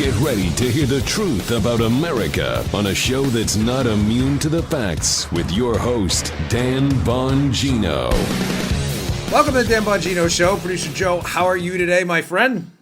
Get ready to hear the truth about America on a show that's not immune to the facts with your host, Dan Bongino. Welcome to the Dan Bongino Show. Producer Joe, how are you today, my friend?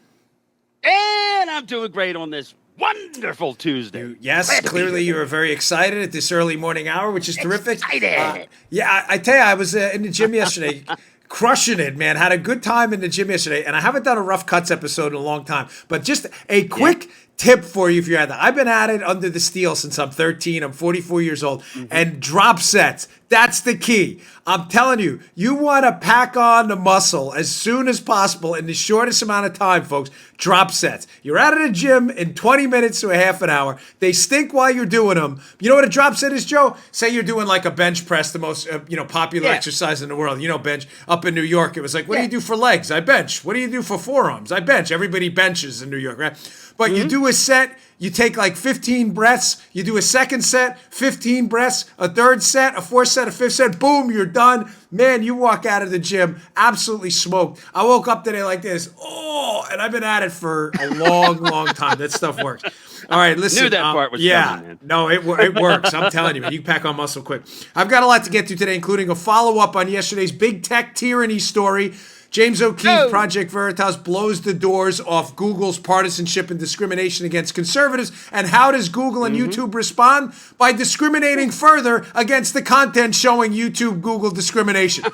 And I'm doing great on this wonderful Tuesday. Yes, clearly you are very excited at this early morning hour, which is terrific. Excited. I tell you, I was in the gym yesterday, crushing it, man. Had a good time in the gym yesterday, and I haven't done a Rough Cuts episode in a long time. But just a quick tip for you if you're at that. I've been at it under the steel since I'm 13. I'm 44 years old. And drop sets, that's the key. I'm telling you, you want to pack on the muscle as soon as possible in the shortest amount of time, folks. Drop sets. You're out of the gym in 20 minutes to a half an hour. They stink while you're doing them. You know what a drop set is, Joe? Say you're doing like a bench press, the most popular exercise in the world. You know, bench. Up in New York, it was like, what do you do for legs? I bench. What do you do for forearms? I bench. Everybody benches in New York, right? But you do a set, you take like 15 breaths, you do a second set, 15 breaths, a third set, a fourth set, a fifth set, boom, you're done. Man, you walk out of the gym absolutely smoked. I woke up today like this, and I've been at it for a long time. That stuff works. All right, listen. Knew that part was coming, man. No, it works. I'm telling you, man. You can pack on muscle quick. I've got a lot to get to today, including a follow-up on yesterday's big tech tyranny story. James O'Keefe, Project Veritas, blows the doors off Google's partisanship and discrimination against conservatives. And how does Google and YouTube respond? By discriminating further against the content showing YouTube, Google discrimination.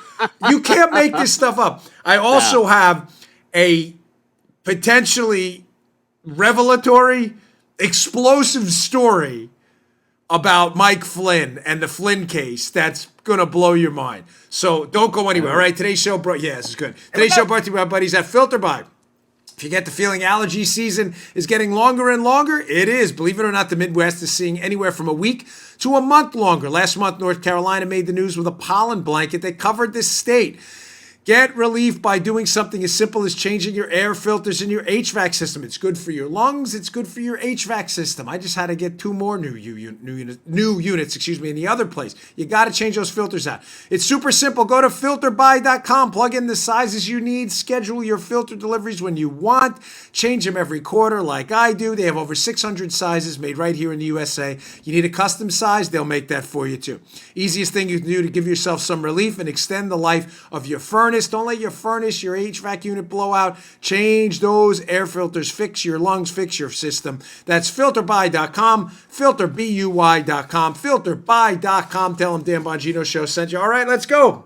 You can't make this stuff up. I also have a potentially revelatory, explosive story about Mike Flynn and the Flynn case that's going to blow your mind. So don't go anywhere, all right? Today's show this is good. Today's show brought to you by our buddies at FilterBuy. If you get the feeling allergy season is getting longer and longer, it is. Believe it or not, the Midwest is seeing anywhere from a week to a month longer. Last month, North Carolina made the news with a pollen blanket that covered this state. Get relief by doing something as simple as changing your air filters in your HVAC system. It's good for your lungs. It's good for your HVAC system. I just had to get 2 more new units, in the other place. You got to change those filters out. It's super simple. Go to filterbuy.com. Plug in the sizes you need. Schedule your filter deliveries when you want. Change them every quarter like I do. They have over 600 sizes made right here in the USA. You need a custom size, they'll make that for you too. Easiest thing you can do to give yourself some relief and extend the life of your furnace. Don't let your furnace, your HVAC unit blow out. Change those air filters. Fix your lungs. Fix your system. That's filterbuy.com. Filterbuy.com. Filterbuy.com. Tell them Dan Bongino Show sent you. All right, let's go.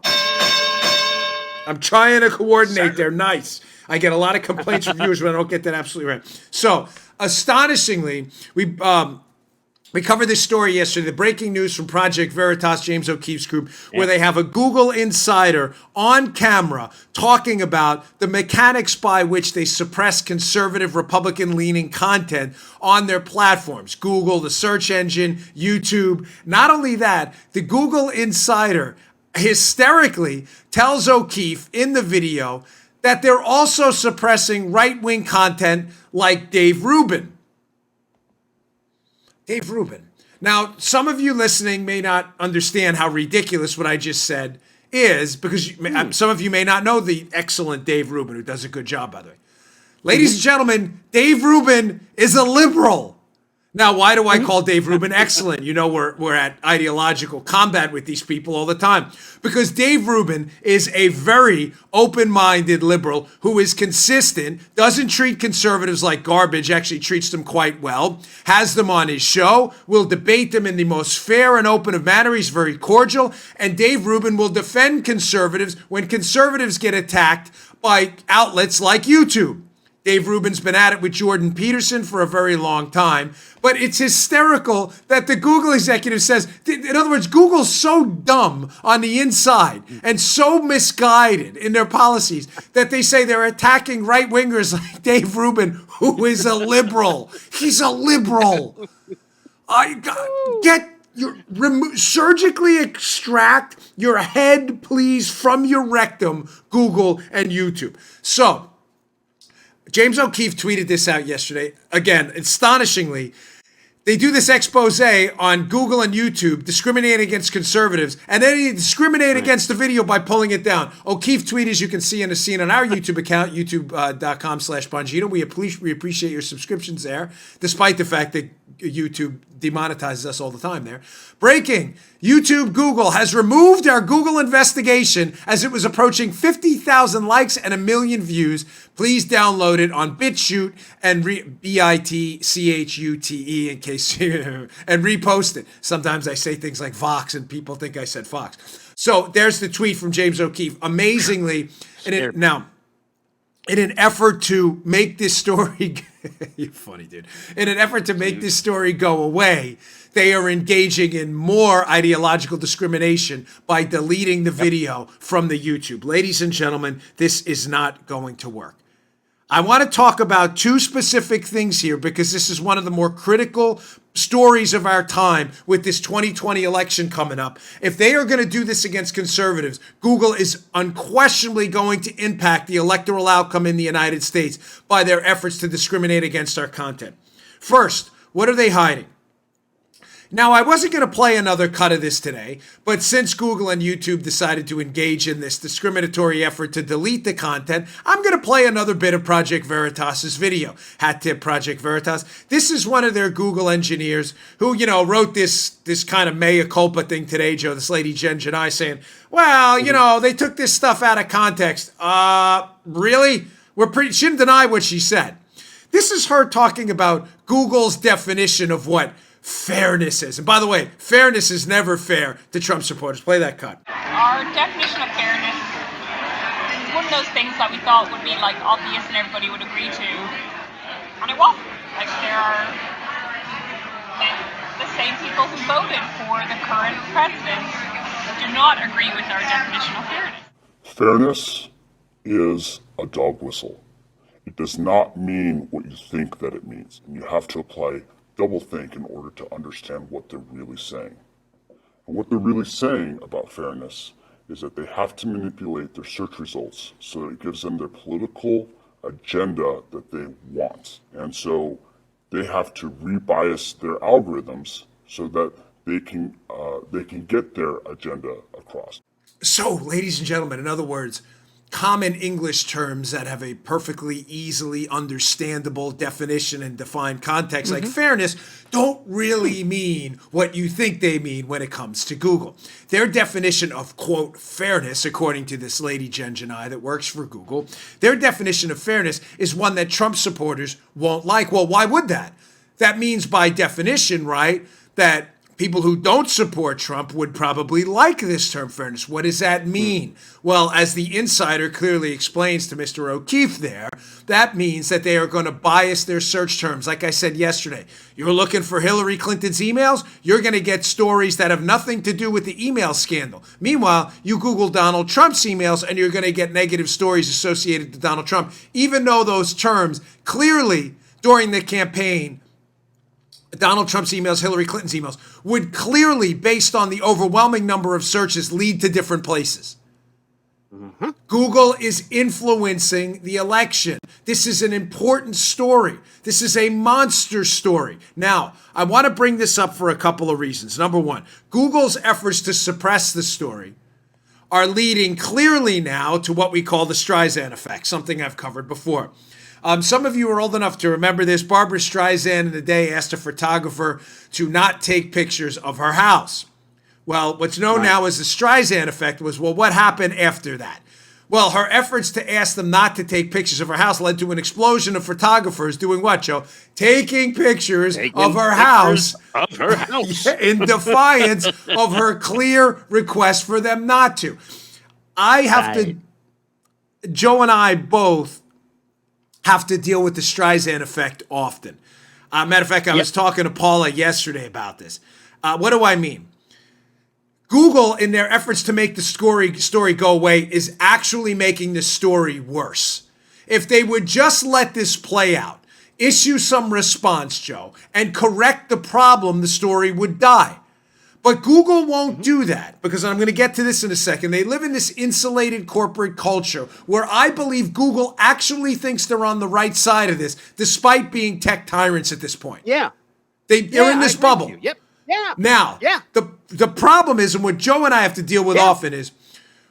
I'm trying to coordinate there. Nice. I get a lot of complaints from viewers when I don't get that absolutely right. So, astonishingly, we covered this story yesterday, the breaking news from Project Veritas, James O'Keefe's group, where they have a Google insider on camera talking about the mechanics by which they suppress conservative, Republican-leaning content on their platforms. Google, the search engine, YouTube. Not only that, the Google insider hysterically tells O'Keefe in the video that they're also suppressing right-wing content like Dave Rubin. Dave Rubin. Now, some of you listening may not understand how ridiculous what I just said is, because some of you may not know the excellent Dave Rubin, who does a good job, by the way. Ladies and gentlemen, Dave Rubin is a liberal. Now, why do I call Dave Rubin excellent? You know, we're at ideological combat with these people all the time. Because Dave Rubin is a very open-minded liberal who is consistent, doesn't treat conservatives like garbage, actually treats them quite well, has them on his show, will debate them in the most fair and open of manner. He's very cordial. And Dave Rubin will defend conservatives when conservatives get attacked by outlets like YouTube. Dave Rubin's been at it with Jordan Peterson for a very long time, but it's hysterical that the Google executive says, in other words, Google's so dumb on the inside and so misguided in their policies that they say they're attacking right-wingers like Dave Rubin, who is a liberal. He's a liberal. Surgically extract your head, please, from your rectum, Google and YouTube. So, James O'Keefe tweeted this out yesterday. Again, astonishingly, They do this expose on Google and YouTube, discriminating against conservatives, and then they discriminate against the video by pulling it down. O'Keefe tweet, as you can see in the scene on our YouTube account, youtube.com/Bongino. We appreciate your subscriptions there, despite the fact that YouTube demonetizes us all the time there. Breaking, YouTube Google has removed our Google investigation as it was approaching 50,000 likes and 1 million views. Please download it on BitChute and BITCHUTE in case and repost it. Sometimes I say things like Vox and people think I said Fox. So there's the tweet from James O'Keefe. Amazingly, now, in an effort to make this story, you're funny, dude. In an effort to make this story go away, they are engaging in more ideological discrimination by deleting the video from the YouTube. Ladies and gentlemen, this is not going to work. I want to talk about two specific things here because this is one of the more critical stories of our time with this 2020 election coming up. If they are going to do this against conservatives, Google is unquestionably going to impact the electoral outcome in the United States by their efforts to discriminate against our content. First, what are they hiding? Now, I wasn't going to play another cut of this today, but since Google and YouTube decided to engage in this discriminatory effort to delete the content, I'm going to play another bit of Project Veritas's video. Hat tip, Project Veritas. This is one of their Google engineers who, wrote this kind of mea culpa thing today, Joe, this lady Jen Janai saying, well, they took this stuff out of context. Really? She didn't deny what she said. This is her talking about Google's definition of what fairness is. And by the way, fairness is never fair to Trump supporters. Play that cut. Our definition of fairness is one of those things that we thought would be like obvious and everybody would agree to, and it wasn't. Like there are the same people who voted for the current president do not agree with our definition of fairness. Fairness is a dog whistle. It does not mean what you think that it means, and you have to apply double think in order to understand what they're really saying. And what they're really saying about fairness is that they have to manipulate their search results so that it gives them their political agenda that they want. And so they have to rebias their algorithms so that they can get their agenda across. So, ladies and gentlemen, in other words, common English terms that have a perfectly easily understandable definition and defined context, like fairness, don't really mean what you think they mean when it comes to Google. Their definition of, quote, fairness, according to this lady Jen Janai that works for Google, their definition of fairness is one that Trump supporters won't like. Well, why would that? That means by definition, right, that people who don't support Trump would probably like this term fairness. What does that mean? Well, as the insider clearly explains to Mr. O'Keefe there, that means that they are going to bias their search terms. Like I said yesterday, you're looking for Hillary Clinton's emails, you're going to get stories that have nothing to do with the email scandal. Meanwhile, you Google Donald Trump's emails and you're going to get negative stories associated to Donald Trump, even though those terms clearly during the campaign, Donald Trump's emails, Hillary Clinton's emails, would clearly, based on the overwhelming number of searches, lead to different places. Google is influencing the election. This is an important story. This is a monster story. Now, I want to bring this up for a couple of reasons. Number one, Google's efforts to suppress the story are leading clearly now to what we call the Streisand effect, something I've covered before. Some of you are old enough to remember this. Barbara Streisand in the day asked a photographer to not take pictures of her house. Well, what's known now as the Streisand effect was, well, what happened after that? Well, her efforts to ask them not to take pictures of her house led to an explosion of photographers doing what, Joe? Taking pictures of her house. Of her house. In defiance of her clear request for them not to. Joe and I both have to deal with the Streisand effect often. Matter of fact, I was talking to Paula yesterday about this. What do I mean? Google, in their efforts to make the story go away, is actually making the story worse. If they would just let this play out, issue some response, Joe, and correct the problem, the story would die. But Google won't do that, because I'm going to get to this in a second. They live in this insulated corporate culture where I believe Google actually thinks they're on the right side of this, despite being tech tyrants at this point. Yeah. They're in this I agree bubble. with you. Yep. Yeah. Now, Yeah. the problem is, and what Joe and I have to deal with often is,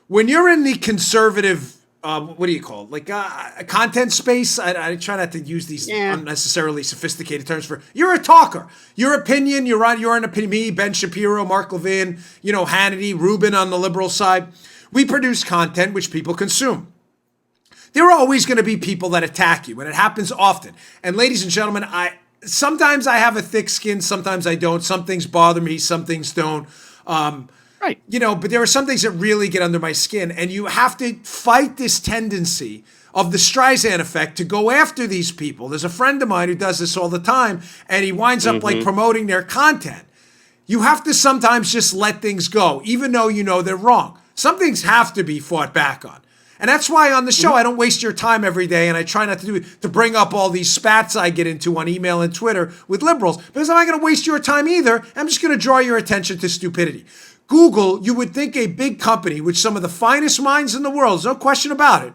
when you're in the conservative, what do you call it? Like a content space. I try not to use these unnecessarily sophisticated terms for. You're a talker. Your opinion. You're an opinion. Me, Ben Shapiro, Mark Levin, Hannity, Rubin on the liberal side. We produce content which people consume. There are always going to be people that attack you, and it happens often. And ladies and gentlemen, sometimes I have a thick skin, sometimes I don't. Some things bother me, some things don't. Right. But there are some things that really get under my skin, and you have to fight this tendency of the Streisand effect to go after these people. There's a friend of mine who does this all the time, and he winds up like promoting their content. You have to sometimes just let things go, even though you know they're wrong. Some things have to be fought back on. And that's why on the show, I don't waste your time every day, and I try not to bring up all these spats I get into on email and Twitter with liberals, because I'm not going to waste your time either. I'm just going to draw your attention to stupidity. Google, you would think a big company with some of the finest minds in the world, there's no question about it.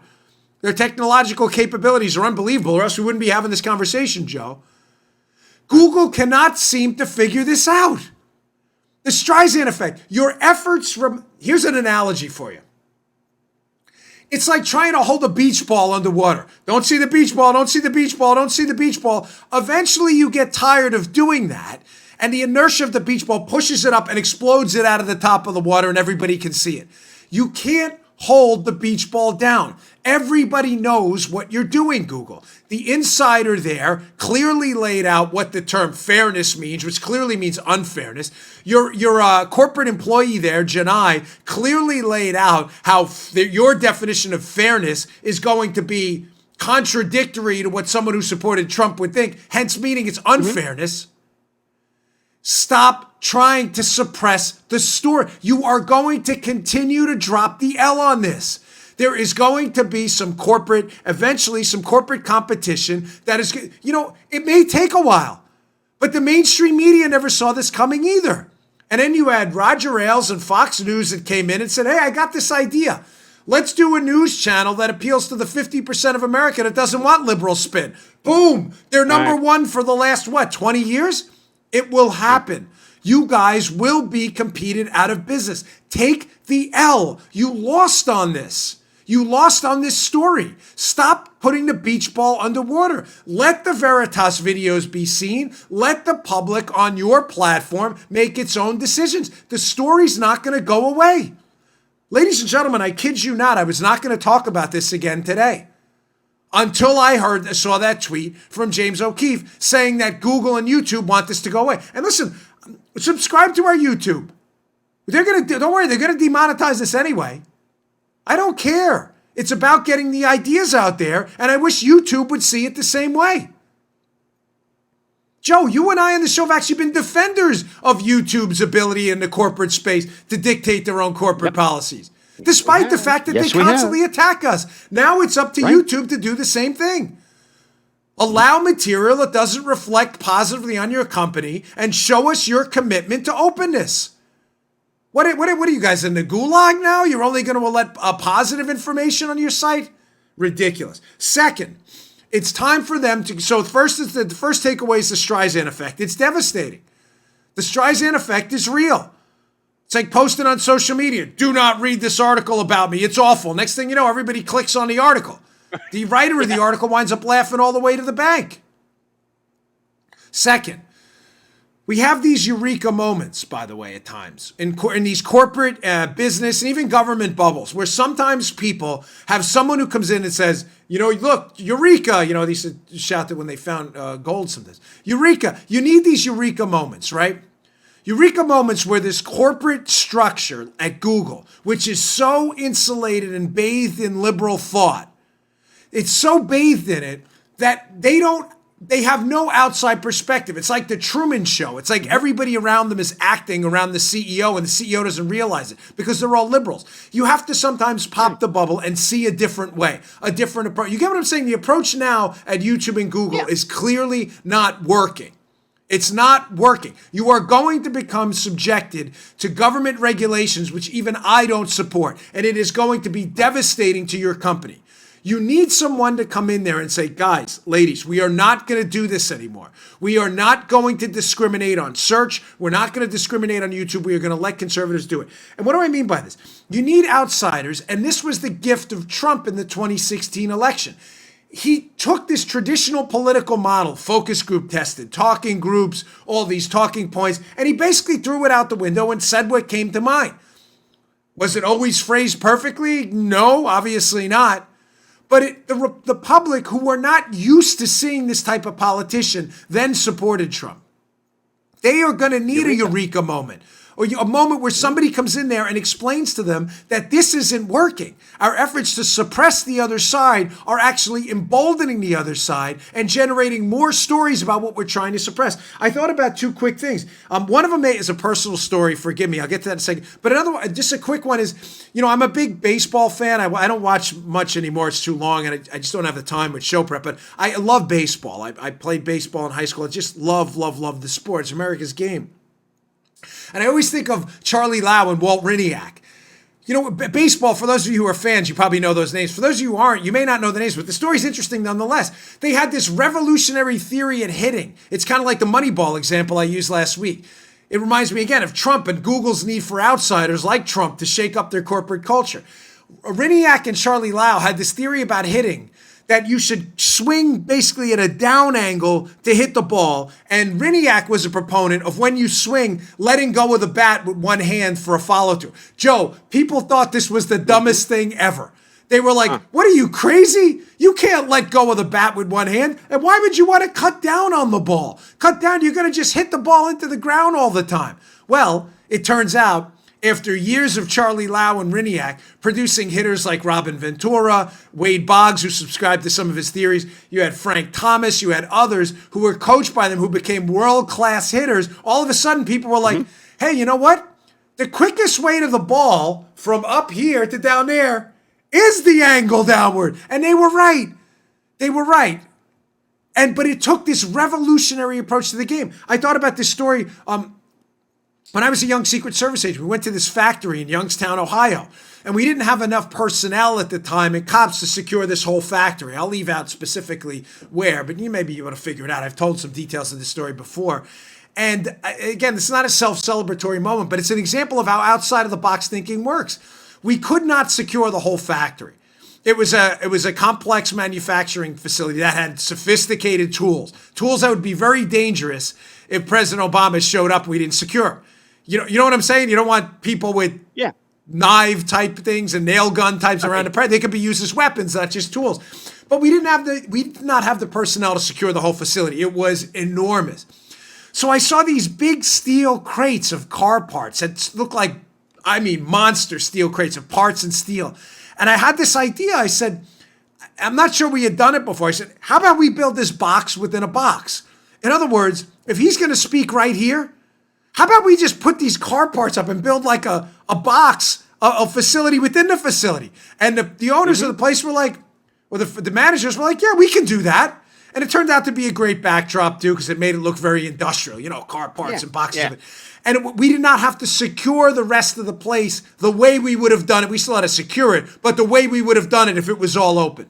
Their technological capabilities are unbelievable, or else we wouldn't be having this conversation, Joe. Google cannot seem to figure this out. The Streisand effect. Your efforts here's an analogy for you. It's like trying to hold a beach ball underwater. Don't see the beach ball, don't see the beach ball, don't see the beach ball. Eventually you get tired of doing that, and the inertia of the beach ball pushes it up and explodes it out of the top of the water, and everybody can see it. You can't hold the beach ball down. Everybody knows what you're doing, Google. The insider there clearly laid out what the term fairness means, which clearly means unfairness. Your corporate employee there, Janai, clearly laid out how your definition of fairness is going to be contradictory to what someone who supported Trump would think, hence meaning it's unfairness. Stop trying to suppress the story. You are going to continue to drop the L on this. There is going to be eventually some corporate competition that is, it may take a while, but the mainstream media never saw this coming either. And then you had Roger Ailes and Fox News that came in and said, hey, I got this idea. Let's do a news channel that appeals to the 50% of America that doesn't want liberal spin. Boom. They're number one for the last, 20 years? It will happen. You guys will be competed out of business. Take the L. You lost on this. You lost on this story. Stop putting the beach ball underwater. Let the Veritas videos be seen. Let the public on your platform make its own decisions. The story's not going to go away. Ladies and gentlemen, I kid you not, I was not going to talk about this again today, until I saw that tweet from James O'Keefe saying that Google and YouTube want this to go away. And listen, subscribe to our YouTube. Don't worry, they're going to demonetize this anyway. I don't care. It's about getting the ideas out there, and I wish YouTube would see it the same way. Joe, you and I on the show have actually been defenders of YouTube's ability in the corporate space to dictate their own corporate policies, despite the fact that they constantly attack us. Now it's up to YouTube to do the same thing. Allow material that doesn't reflect positively on your company and show us your commitment to openness. What are you guys in the gulag now? You're only going to let positive information on your site? Ridiculous. Second, it's time for them to. So the first takeaway is the Streisand effect. It's devastating. The Streisand effect is real. It's like posting on social media. Do not read this article about me. It's awful. Next thing you know, everybody clicks on the article. The writer of the article winds up laughing all the way to the bank. Second, we have these eureka moments, by the way, at times in these corporate business and even government bubbles, where sometimes people have someone who comes in and says, look, eureka. They used to shout that when they found gold sometimes. Eureka. You need these eureka moments, right? Eureka moments where this corporate structure at Google, which is so insulated and bathed in liberal thought, it's so bathed in it that they have no outside perspective. It's like the Truman Show. It's like everybody around them is acting around the CEO, and the CEO doesn't realize it because they're all liberals. You have to sometimes pop the bubble and see a different way, a different approach. You get what I'm saying? The approach now at YouTube and Google is clearly not working. It's not working. You are going to become subjected to government regulations, which even I don't support, and it is going to be devastating to your company. You need someone to come in there and say, guys, ladies, we are not going to do this anymore. We are not going to discriminate on search. We're not going to discriminate on YouTube. We are going to let conservatives do it. And what do I mean by this? You need outsiders, and this was the gift of Trump in the 2016 election. He took this traditional political model, focus group tested, talking groups, all these talking points, and he basically threw it out the window and said what came to mind. Was it always phrased perfectly? No, obviously not. But the public, who were not used to seeing this type of politician, then supported Trump. They are going to need a eureka moment, or a moment where somebody comes in there and explains to them that this isn't working. Our efforts to suppress the other side are actually emboldening the other side and generating more stories about what we're trying to suppress. I thought about two quick things. One of them is a personal story. Forgive me. I'll get to that in a second. But another one, just a quick one is, I'm a big baseball fan. I don't watch much anymore. It's too long, and I just don't have the time with show prep. But I love baseball. I played baseball in high school. I just love the sport. It's America's game. And I always think of Charlie Lau and Walt Riniak. Baseball, for those of you who are fans, you probably know those names. For those of you who aren't, you may not know the names, but the story's interesting nonetheless. They had this revolutionary theory at hitting. It's kind of like the Moneyball example I used last week. It reminds me again of Trump and Google's need for outsiders like Trump to shake up their corporate culture. Riniak and Charlie Lau had this theory about hitting, that you should swing basically at a down angle to hit the ball. And Riniak was a proponent of, when you swing, letting go of the bat with one hand for a follow-through. Joe, people thought this was the dumbest thing ever. They were like, what are you, crazy? You can't let go of the bat with one hand. And why would you want to cut down on the ball? Cut down, you're going to just hit the ball into the ground all the time. Well, it turns out, after years of Charlie Lau and Riniak producing hitters like Robin Ventura, Wade Boggs, who subscribed to some of his theories, you had Frank Thomas, you had others who were coached by them who became world-class hitters, all of a sudden people were like, hey, you know what? The quickest way to the ball from up here to down there is the angle downward. And they were right. They were right. But it took this revolutionary approach to the game. I thought about this story when I was a young Secret Service agent. We went to this factory in Youngstown, Ohio, and we didn't have enough personnel at the time and cops to secure this whole factory. I'll leave out specifically where, but you may be able to figure it out. I've told some details of this story before. And again, this is not a self-celebratory moment, but it's an example of how outside of the box thinking works. We could not secure the whole factory. It was a complex manufacturing facility that had sophisticated tools that would be very dangerous if President Obama showed up and we didn't secure. You know what I'm saying? You don't want people with knife type things and nail gun types around the president. They could be used as weapons, not just tools. But we did not have the personnel to secure the whole facility. It was enormous. So I saw these big steel crates of car parts that looked like, monster steel crates of parts and steel. And I had this idea. I said, I'm not sure we had done it before. I said, how about we build this box within a box? In other words, if he's going to speak right here, how about we just put these car parts up and build like a box, a facility within the facility? And the owners of the place were like, or the managers were like, yeah, we can do that. And it turned out to be a great backdrop too, because it made it look very industrial, car parts and boxes of it. And we did not have to secure the rest of the place the way we would have done it. We still had to secure it, but the way we would have done it if it was all open.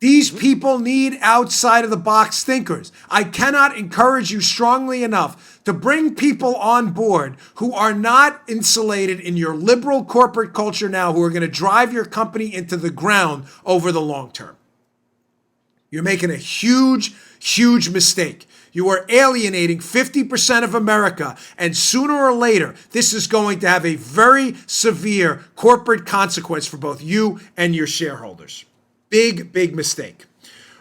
These people need outside of the box thinkers. I cannot encourage you strongly enough to bring people on board who are not insulated in your liberal corporate culture now, who are going to drive your company into the ground over the long term. You're making a huge, huge mistake. You are alienating 50% of America, and sooner or later, this is going to have a very severe corporate consequence for both you and your shareholders. Big, big mistake.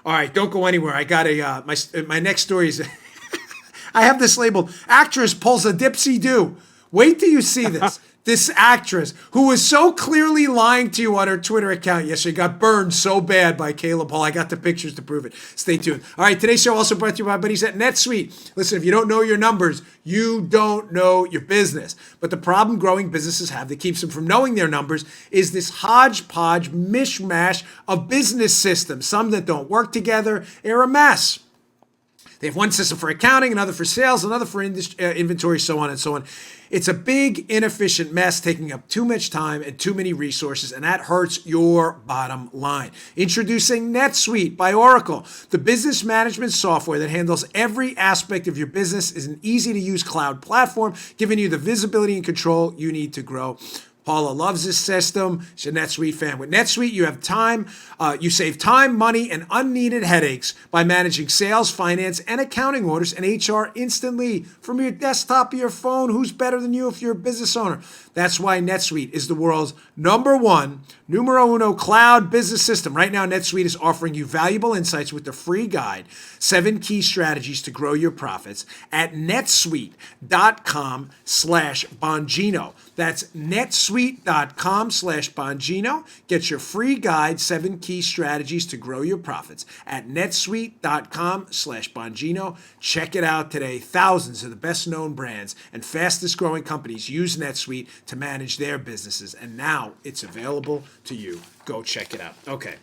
All right, don't go anywhere. I got my next story is, I have this labeled, actress pulls a dipsy-do. Wait till you see this. This actress, who was so clearly lying to you on her Twitter account yesterday, got burned so bad by Caleb Hall. I got the pictures to prove it. Stay tuned. All right, today's show also brought to you by my buddies at NetSuite. Listen, if you don't know your numbers, you don't know your business. But the problem growing businesses have that keeps them from knowing their numbers is this hodgepodge mishmash of business systems. Some that don't work together are a mess. They have one system for accounting, another for sales, another for inventory, so on and so on. It's a big, inefficient mess taking up too much time and too many resources, and that hurts your bottom line. Introducing NetSuite by Oracle, the business management software that handles every aspect of your business, is an easy-to-use cloud platform, giving you the visibility and control you need to grow. Paula loves this system. She's a NetSuite fan. With NetSuite, you have time. You save time, money, and unneeded headaches by managing sales, finance, and accounting orders and HR instantly from your desktop or your phone. Who's better than you if you're a business owner? That's why NetSuite is the world's numero uno cloud business system. Right now, NetSuite is offering you valuable insights with the free guide, 7 key strategies to grow your profits at netsuite.com/Bongino. That's netsuite.com/Bongino. Get your free guide, 7 key strategies to grow your profits at netsuite.com/Bongino. Check it out today. Thousands of the best known brands and fastest growing companies use NetSuite to manage their businesses, and now it's available to you. Go check it out. Okay.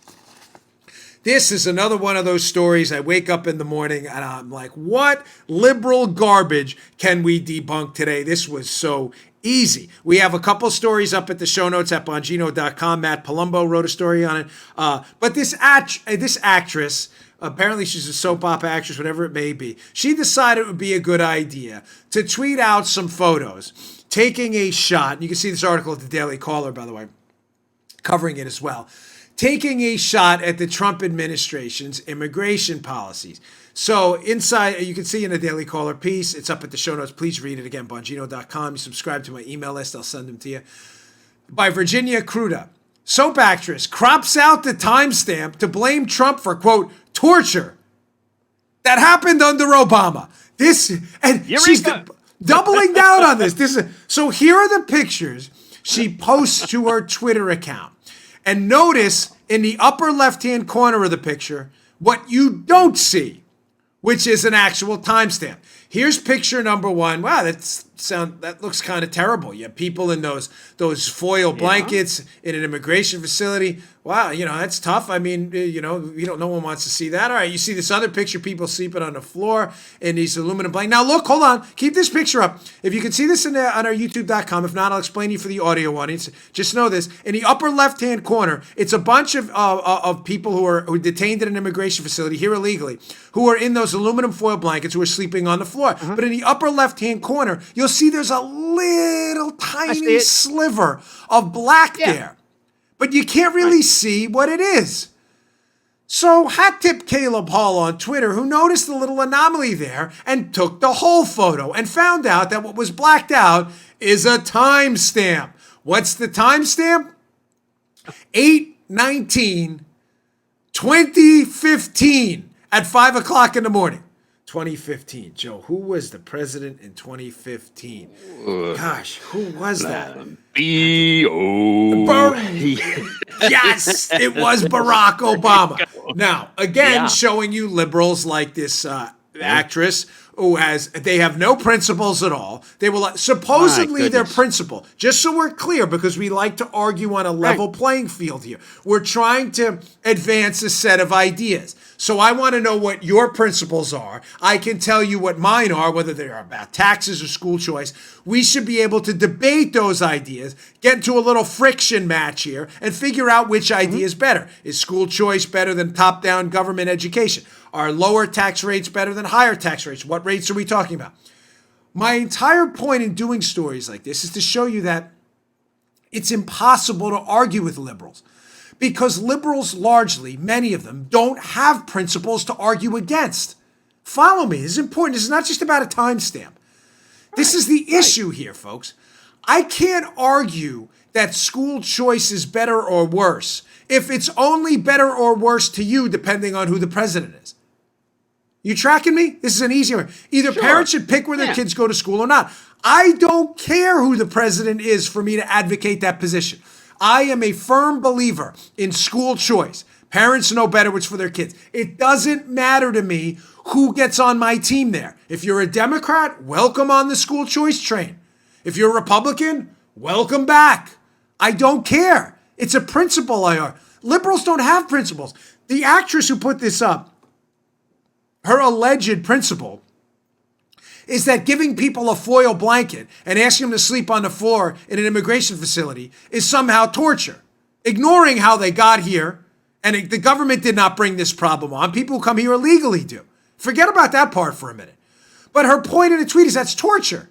This is another one of those stories. I wake up in the morning and I'm like, what liberal garbage can we debunk today? This was so easy. We have a couple stories up at the show notes at Bongino.com. Matt Palumbo wrote a story on it. But this actress, apparently she's a soap opera actress, whatever it may be, she decided it would be a good idea to tweet out some photos taking a shot. You can see this article at the Daily Caller, by the way, covering it as well. Taking a shot at the Trump administration's immigration policies. So inside, you can see in the Daily Caller piece, it's up at the show notes. Please read it again, Bongino.com. You subscribe to my email list, I'll send them to you. By Virginia Cruda. Soap actress crops out the timestamp to blame Trump for, quote, torture that happened under Obama. She's doubling down on this. So here are the pictures she posts to her Twitter account. And notice in the upper left-hand corner of the picture what you don't see, which is an actual timestamp. Here's picture number 1. Wow, that looks kind of terrible. You have people in those foil blankets in an immigration facility. Wow, that's tough. I mean, no one wants to see that. All right, you see this other picture, people sleeping on the floor in these aluminum blankets. Now look, hold on, keep this picture up. If you can see this on our YouTube.com, if not, I'll explain to you for the audio audience. Just know this: in the upper left-hand corner, it's a bunch of people who are detained in an immigration facility here illegally, who are in those aluminum foil blankets, who are sleeping on the floor. But in the upper left-hand corner, you'll see there's a little tiny sliver of black there. But you can't really see what it is. So hat tip Caleb Hall on Twitter, who noticed the little anomaly there and took the whole photo and found out that what was blacked out is a timestamp. What's the timestamp? 8/19/2015 at 5 o'clock in the morning. 2015. Joe, who was the president in 2015? Gosh, who was that? Yes, it was Barack Obama. Now, again, showing you liberals like this actress who they have no principles at all. They will supposedly their principle, just so we're clear, because we like to argue on a level playing field here. We're trying to advance a set of ideas. So I want to know what your principles are. I can tell you what mine are, whether they're about taxes or school choice. We should be able to debate those ideas, get into a little friction match here, and figure out which idea is better. Is school choice better than top-down government education? Are lower tax rates better than higher tax rates? What rates are we talking about? My entire point in doing stories like this is to show you that it's impossible to argue with liberals. Because liberals largely, many of them, don't have principles to argue against. Follow me. This is important. This is not just about a timestamp. This is the issue here, folks. I can't argue that school choice is better or worse if it's only better or worse to you depending on who the president is. You tracking me? This is an easy one. Either parents should pick where their kids go to school or not. I don't care who the president is for me to advocate that position. I am a firm believer in school choice. Parents know better what's for their kids. It doesn't matter to me who gets on my team there. If you're a Democrat, welcome on the school choice train. If you're a Republican, welcome back. I don't care. It's a principle. Liberals don't have principles. The actress who put this up, her alleged principle is that giving people a foil blanket and asking them to sleep on the floor in an immigration facility is somehow torture, ignoring how they got here. And the government did not bring this problem on. People who come here illegally do. Forget about that part for a minute. But her point in the tweet is that's torture.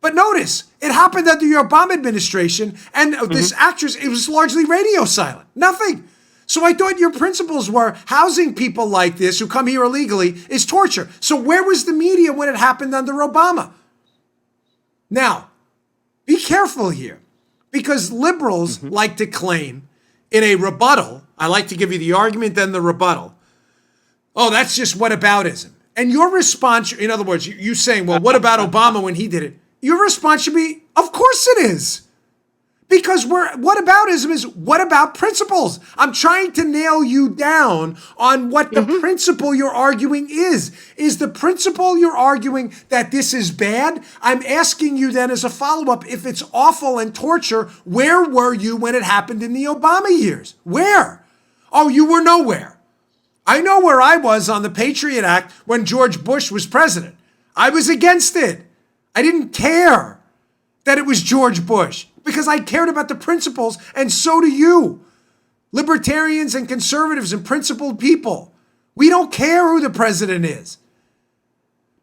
But notice, it happened under the Obama administration, and this actress, it was largely radio silent. Nothing. So I thought your principles were housing people like this who come here illegally is torture. So where was the media when it happened under Obama? Now, be careful here, because liberals like to claim in a rebuttal, I like to give you the argument, then the rebuttal. Oh, that's just whataboutism. And your response, in other words, you saying, well, what about Obama when he did it? Your response should be, of course it is. Because whataboutism is what about principles? I'm trying to nail you down on what the principle you're arguing is. Is the principle you're arguing that this is bad? I'm asking you then as a follow-up, if it's awful and torture, where were you when it happened in the Obama years? Where? Oh, you were nowhere. I know where I was on the Patriot Act when George Bush was president. I was against it. I didn't care that it was George Bush, because I cared about the principles, and so do you. Libertarians and conservatives and principled people. We don't care who the president is.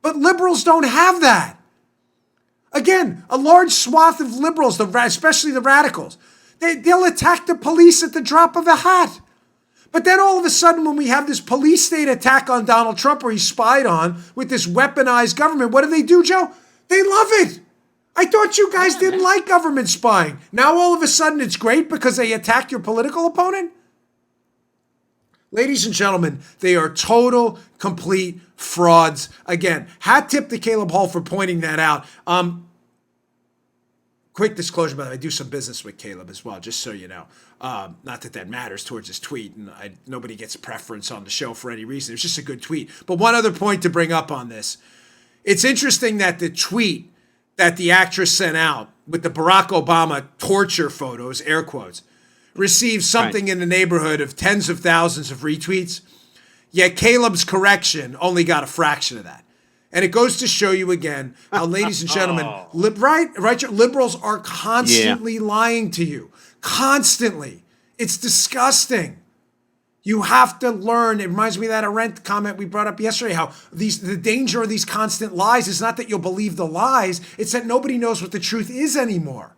But liberals don't have that. Again, a large swath of liberals, especially the radicals, they'll attack the police at the drop of a hat. But then all of a sudden, when we have this police state attack on Donald Trump, where he's spied on with this weaponized government, what do, Joe? They love it. I thought you guys didn't like government spying. Now all of a sudden it's great because they attack your political opponent? Ladies and gentlemen, they are total, complete frauds. Again, hat tip to Caleb Hall for pointing that out. Quick disclosure, by the way, I do some business with Caleb as well, just so you know. Not that that matters towards his tweet, and nobody gets preference on the show for any reason. It's just a good tweet. But one other point to bring up on this. It's interesting that the tweet that the actress sent out with the Barack Obama torture photos, air quotes, received something in the neighborhood of tens of thousands of retweets. Yet Caleb's correction only got a fraction of that. And it goes to show you again how, ladies and gentlemen, liberals are constantly lying to you. Constantly. It's disgusting. You have to learn. It reminds me of that Arendt comment we brought up yesterday, how the danger of these constant lies is not that you'll believe the lies, it's that nobody knows what the truth is anymore.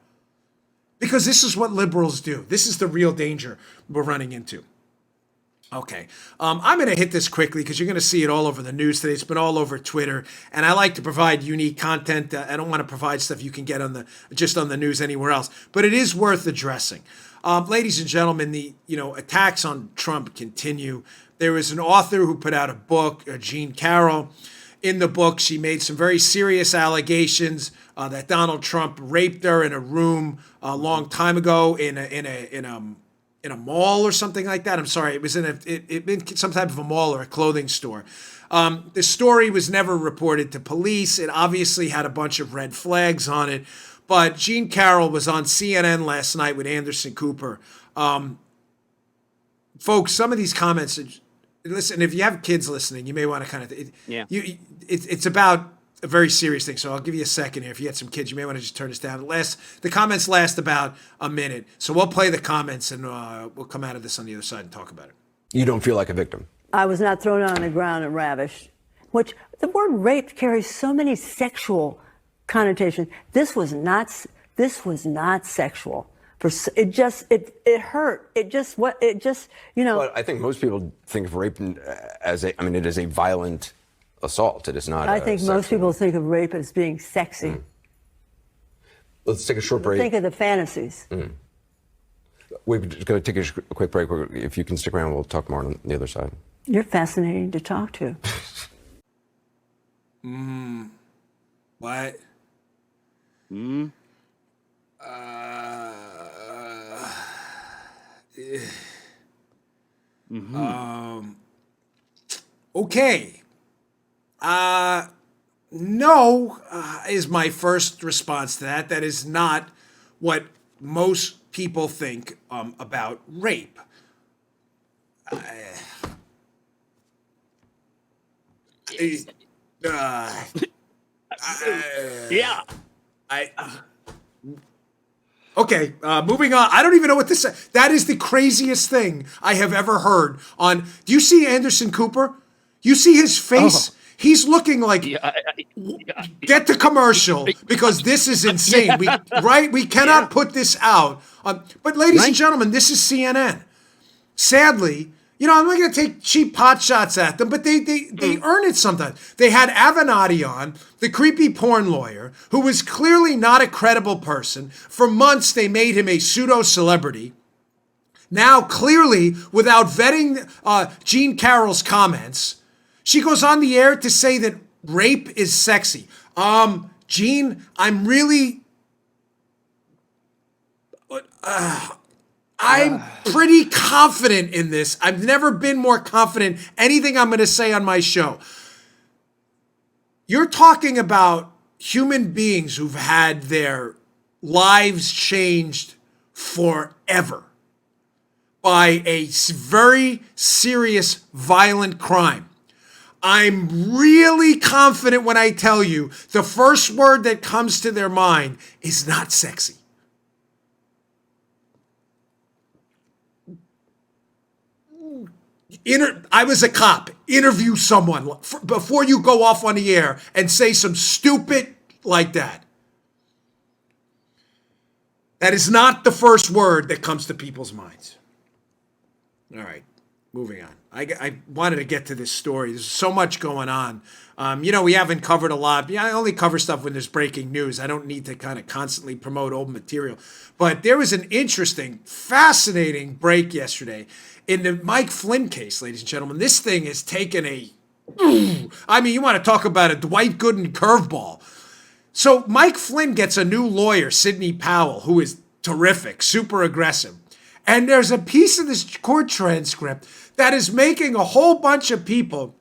Because this is what liberals do. This is the real danger we're running into. Okay, I'm going to hit this quickly because you're going to see it all over the news today. It's been all over Twitter, and I like to provide unique content. I don't want to provide stuff you can get just on the news anywhere else, but it is worth addressing. Ladies and gentlemen, the attacks on Trump continue. There was an author who put out a book, Jean Carroll. In the book, she made some very serious allegations that Donald Trump raped her in a room a long time ago in a mall or something like that. I'm sorry, it was in some type of a mall or a clothing store. The story was never reported to police. It obviously had a bunch of red flags on it. But Jean Carroll was on CNN last night with Anderson Cooper. Folks, some of these comments, listen, if you have kids listening, you may want to kind of, it's about a very serious thing. So I'll give you a second here. If you had some kids, you may want to just turn this down. The comments last about a minute. So we'll play the comments and we'll come out of this on the other side and talk about it. You don't feel like a victim? I was not thrown on the ground and ravished, which the word rape carries so many sexual connotation. This was not sexual. It hurt. Well, I think most people think of rape as it is a violent assault. It is not. I think most people think of rape as being sexy. Let's take a short break. Think of the fantasies. We're going to take a quick break. If you can stick around, we'll talk more on the other side. You're fascinating to talk to. What? Okay. No, is my first response to that. That is not what most people think about rape. Yeah. Okay, moving on. I don't even know what to say. That is the craziest thing I have ever heard on. Do you see Anderson Cooper? You see his face? Oh. He's looking like, Yeah. get the commercial because this is insane. We cannot put this out. But ladies and gentlemen, this is CNN. Sadly, I'm not going to take cheap pot shots at them, but they earn it sometimes. They had Avenatti on, the creepy porn lawyer, who was clearly not a credible person. For months, they made him a pseudo-celebrity. Now, clearly, without vetting Jean Carroll's comments, she goes on the air to say that rape is sexy. Jean, I'm really... I'm pretty confident in this. I've never been more confident anything I'm going to say on my show. You're talking about human beings who've had their lives changed forever by a very serious, violent crime. I'm really confident when I tell you the first word that comes to their mind is not sexy. I was a cop. Interview someone before you go off on the air and say some stupid like that. That is not the first word that comes to people's minds. All right, moving on. I wanted to get to this story. There's so much going on. We haven't covered a lot. I only cover stuff when there's breaking news. I don't need to kind of constantly promote old material. But there was an interesting, fascinating break yesterday in the Mike Flynn case, ladies and gentlemen. This thing has taken you want to talk about a Dwight Gooden curveball. So Mike Flynn gets a new lawyer, Sidney Powell, who is terrific, super aggressive. And there's a piece of this court transcript that is making a whole bunch of people,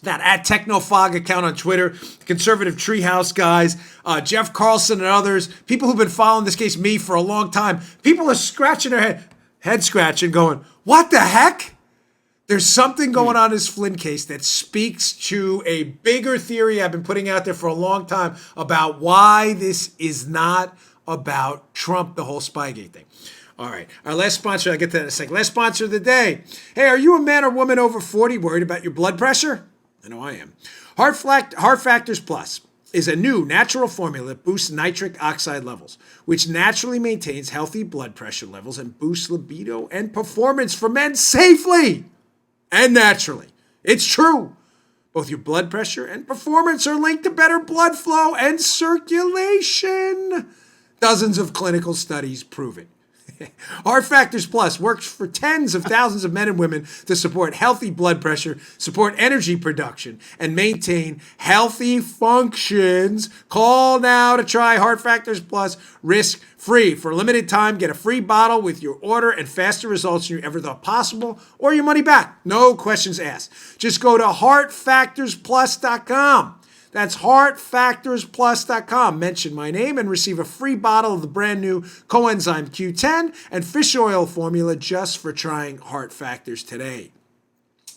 that at TechnoFog account on Twitter, conservative treehouse guys, Jeff Carlson and others, people who've been following this case, me, for a long time, people are scratching their head scratching, going, what the heck? There's something going on in this Flynn case that speaks to a bigger theory I've been putting out there for a long time about why this is not about Trump, the whole Spygate thing. All right, our last sponsor, I'll get to that in a second. Last sponsor of the day. Hey, are you a man or woman over 40 worried about your blood pressure? I know I am. Heart Factors Plus is a new natural formula that boosts nitric oxide levels, which naturally maintains healthy blood pressure levels and boosts libido and performance for men safely and naturally. It's true. Both your blood pressure and performance are linked to better blood flow and circulation. Dozens of clinical studies prove it. Heart Factors Plus works for tens of thousands of men and women to support healthy blood pressure, support energy production, and maintain healthy functions. Call now to try Heart Factors Plus risk-free. For a limited time, get a free bottle with your order and faster results than you ever thought possible, or your money back. No questions asked. Just go to heartfactorsplus.com. That's heartfactorsplus.com. Mention my name and receive a free bottle of the brand new coenzyme Q10 and fish oil formula just for trying Heart Factors today.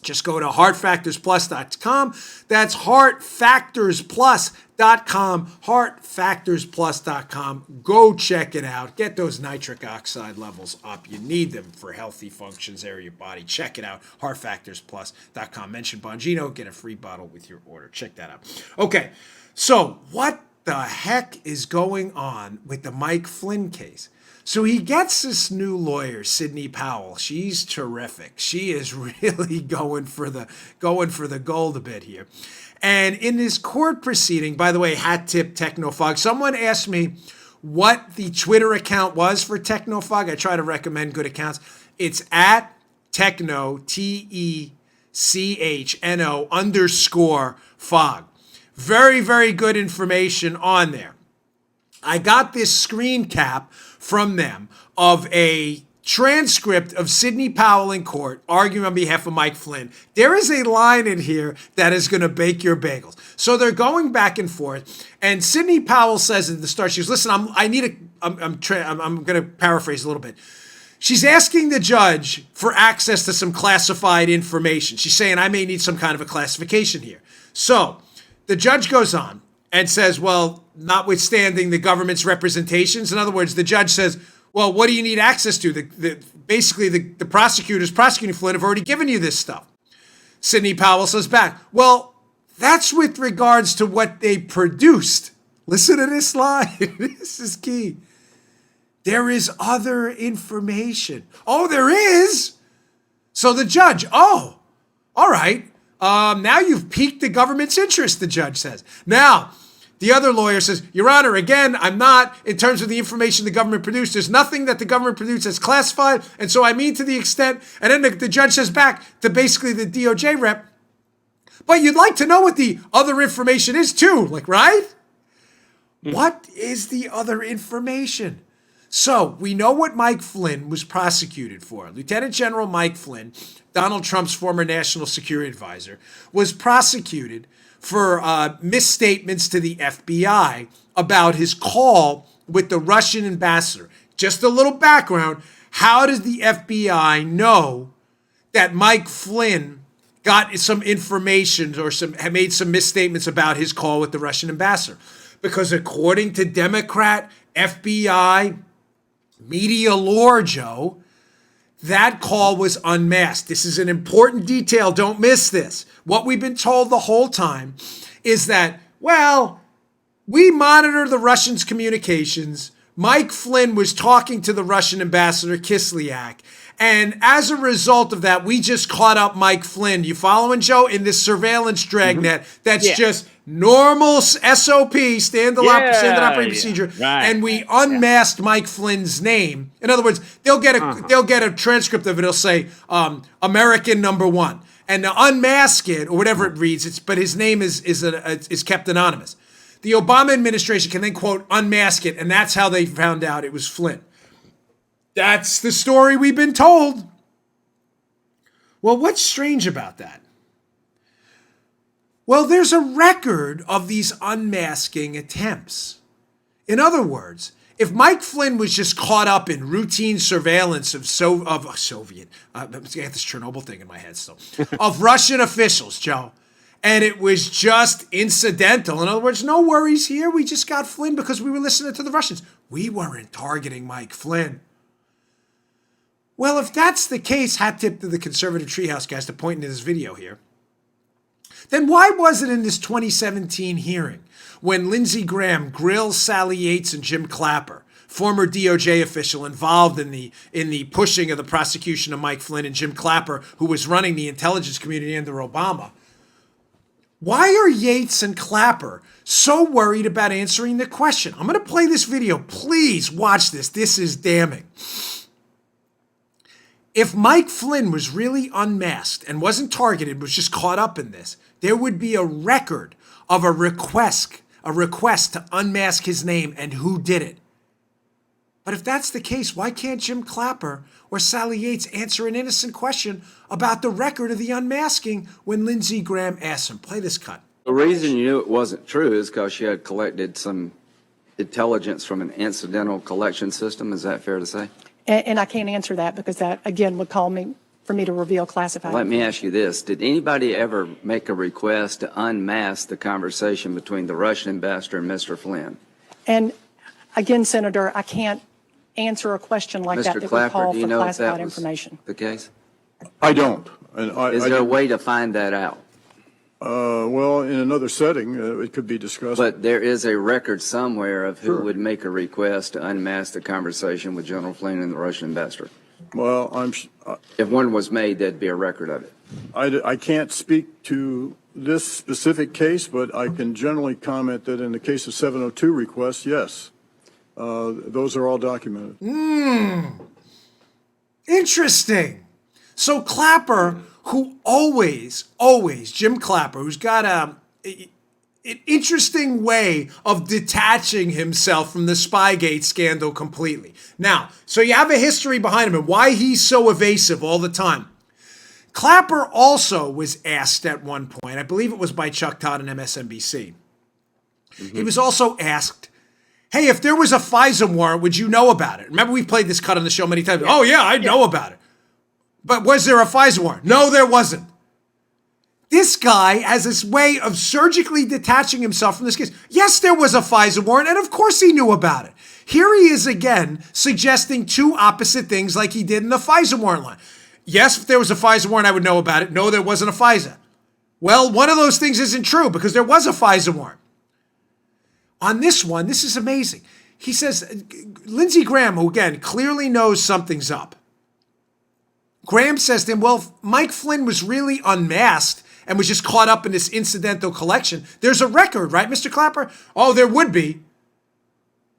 Just go to heartfactorsplus.com. That's heartfactorsplus.com. Heartfactorsplus.com. Go check it out. Get those nitric oxide levels up. You need them for healthy functions there of your body. Check it out. Heartfactorsplus.com. Mention Bongino. Get a free bottle with your order. Check that out. Okay, so what the heck is going on with the Mike Flynn case? So he gets this new lawyer, Sidney Powell. She's terrific. She is really going for the gold a bit here. And in this court proceeding, by the way, hat tip TechnoFog. Someone asked me what the Twitter account was for TechnoFog. I try to recommend good accounts. It's at Techno, TECHNO _fog. Very, very good information on there. I got this screen cap from them of a transcript of Sidney Powell in court arguing on behalf of Mike Flynn. There is a line in here that is going to bake your bagels. So they're going back and forth, and Sidney Powell says at the start, she goes, "Listen, I'm going to paraphrase a little bit." She's asking the judge for access to some classified information. She's saying, I may need some kind of a classification here. So the judge goes on and says, well, notwithstanding the government's representations. In other words, the judge says, well, what do you need access to? Basically, the prosecutors prosecuting Flynn have already given you this stuff. Sidney Powell says back, well, that's with regards to what they produced. Listen to this line. This is key. There is other information. Oh, there is? So the judge, all right. Now you've piqued the government's interest, the judge says. Now, the other lawyer says, Your Honor, again, I'm not, in terms of the information the government produced, there's nothing that the government produced that's classified, and so I mean to the extent, and then the judge says back to basically the DOJ rep, but you'd like to know what the other information is too, like, right? What is the other information? So we know what Mike Flynn was prosecuted for. Lieutenant General Mike Flynn, Donald Trump's former national security advisor, was prosecuted for misstatements to the FBI about his call with the Russian ambassador. Just a little background. How does the FBI know that Mike Flynn got some information or had made some misstatements about his call with the Russian ambassador? Because according to Democrat FBI media lore, Joe, that call was unmasked. This is an important detail. Don't miss this. What we've been told the whole time is that, well, we monitor the Russians' communications. Mike Flynn was talking to the Russian ambassador, Kislyak. And as a result of that, we just caught up Mike Flynn. You following, Joe? In this surveillance dragnet that's just normal SOP, standard operating procedure. Right. And we unmasked Mike Flynn's name. In other words, they'll get a transcript of it. It'll say American number one. And to unmask it, or whatever it reads, but his name is kept anonymous. The Obama administration can then, quote, unmask it, and that's how they found out it was Flynn. That's the story we've been told. Well, what's strange about that? Well, there's a record of these unmasking attempts. In other words, if Mike Flynn was just caught up in routine surveillance of Soviet, I got this Chernobyl thing in my head still, of Russian officials, Joe, and it was just incidental. In other words, no worries here. We just got Flynn because we were listening to the Russians. We weren't targeting Mike Flynn. Well, if that's the case, hat tip to the conservative treehouse guys to point into this video here, then why was it in this 2017 hearing when Lindsey Graham grills Sally Yates and Jim Clapper, former DOJ official involved in the pushing of the prosecution of Mike Flynn, and Jim Clapper, who was running the intelligence community under Obama, why are Yates and Clapper so worried about answering the question? I'm going to play this video. Please watch this. This is damning. If Mike Flynn was really unmasked and wasn't targeted, was just caught up in this, there would be a record of a request to unmask his name and who did it. But if that's the case, why can't Jim Clapper or Sally Yates answer an innocent question about the record of the unmasking when Lindsey Graham asked him? Play this cut. The reason you knew it wasn't true is because she had collected some intelligence from an incidental collection system. Is that fair to say? And I can't answer that because that, again, would call me for me to reveal classified. Let me ask you this. Did anybody ever make a request to unmask the conversation between the Russian ambassador and Mr. Flynn? And again, Senator, I can't answer a question like that Mr. that Clapper, would call do you for know if classified that was information. the case? I don't. Is there a way to find that out? Well, in another setting, it could be discussed. But there is a record somewhere of who would make a request to unmask the conversation with General Flynn and the Russian ambassador. Well, if one was made, there'd be a record of it. I can't speak to this specific case, but I can generally comment that in the case of 702 requests, yes, those are all documented. Interesting. So Clapper, who always, Jim Clapper, who's got an interesting way of detaching himself from the Spygate scandal completely. Now, so you have a history behind him and why he's so evasive all the time. Clapper also was asked at one point, I believe it was by Chuck Todd and MSNBC. He was also asked, Hey, if there was a FISA warrant, would you know about it? Remember, we played this cut on the show many times. Yeah. Oh, yeah, I know about it. But was there a FISA warrant? No, there wasn't. This guy has this way of surgically detaching himself from this case. Yes, there was a FISA warrant, and of course he knew about it. Here he is again suggesting two opposite things like he did in the FISA warrant line. Yes, if there was a FISA warrant, I would know about it. No, there wasn't a FISA. Well, one of those things isn't true because there was a FISA warrant. On this one, this is amazing. He says, Lindsey Graham, who again clearly knows something's up. Graham says to him, well, if Mike Flynn was really unmasked and was just caught up in this incidental collection, there's a record, right, Mr. Clapper? Oh, there would be.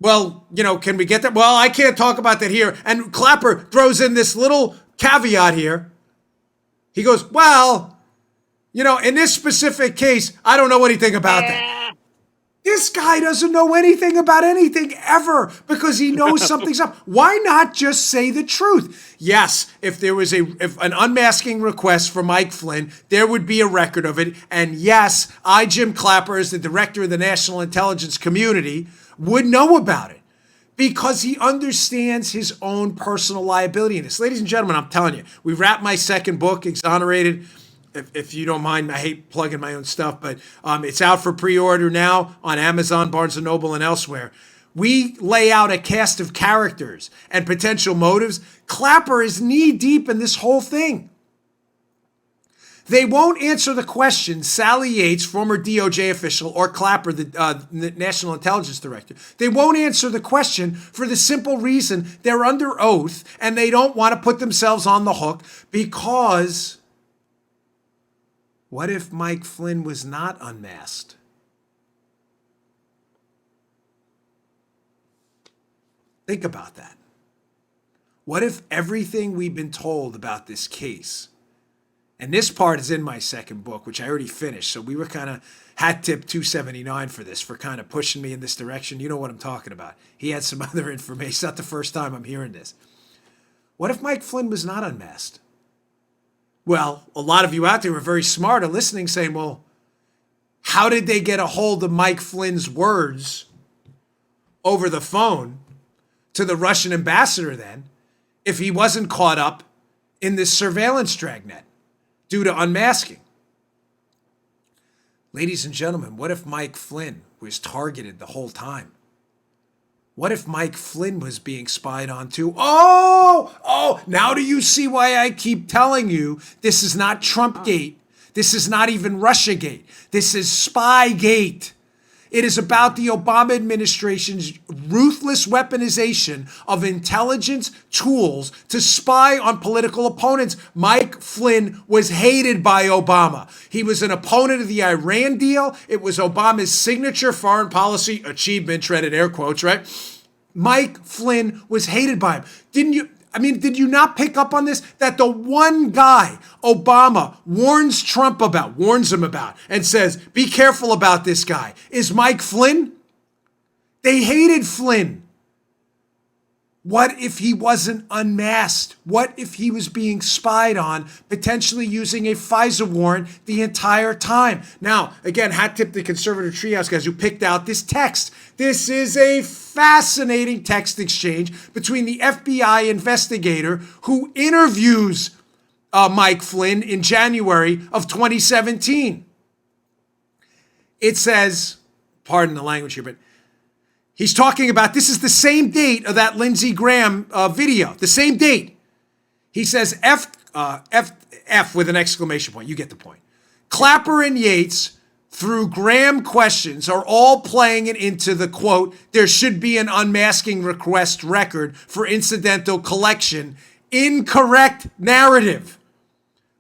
Well, can we get that? Well, I can't talk about that here. And Clapper throws in this little caveat here. He goes, well, in this specific case, I don't know anything about that. This guy doesn't know anything about anything ever because he knows something's up. Why not just say the truth? Yes, if there was an unmasking request for Mike Flynn, there would be a record of it. And yes, Jim Clapper, as the director of the National Intelligence Community, would know about it because he understands his own personal liability in this. Ladies and gentlemen, I'm telling you, we wrapped my second book, Exonerated. If you don't mind, I hate plugging my own stuff, but it's out for pre-order now on Amazon, Barnes & Noble, and elsewhere. We lay out a cast of characters and potential motives. Clapper is knee-deep in this whole thing. They won't answer the question, Sally Yates, former DOJ official, or Clapper, the National Intelligence Director. They won't answer the question for the simple reason they're under oath and they don't want to put themselves on the hook because... what if Mike Flynn was not unmasked? Think about that. What if everything we've been told about this case, and this part is in my second book, which I already finished, so we were kind of hat tip 279 for this, for kind of pushing me in this direction. You know what I'm talking about. He had some other information. It's not the first time I'm hearing this. What if Mike Flynn was not unmasked? Well, a lot of you out there were very smart and listening, saying, well, how did they get a hold of Mike Flynn's words over the phone to the Russian ambassador then if he wasn't caught up in this surveillance dragnet due to unmasking? Ladies and gentlemen, what if Mike Flynn was targeted the whole time? What if Mike Flynn was being spied on too? Oh, now do you see why I keep telling you this is not Trumpgate. This is not even Russiagate. This is Spygate. It is about the Obama administration's ruthless weaponization of intelligence tools to spy on political opponents. Mike Flynn was hated by Obama. He was an opponent of the Iran deal. It was Obama's signature foreign policy achievement, treaded air quotes, right? Mike Flynn was hated by him. Did you not pick up on this? That the one guy Obama warns him about, and says, be careful about this guy, is Mike Flynn? They hated Flynn. What if he wasn't unmasked? What if he was being spied on, potentially using a FISA warrant the entire time? Now, again, hat tip to the conservative treehouse guys who picked out this text. This is a fascinating text exchange between the FBI investigator who interviews Mike Flynn in January of 2017. It says, pardon the language here, but he's talking about, this is the same date of that Lindsey Graham video, the same date. He says F with an exclamation point. You get the point. Clapper and Yates, through Graham questions, are all playing it into the quote, there should be an unmasking request record for incidental collection, incorrect narrative.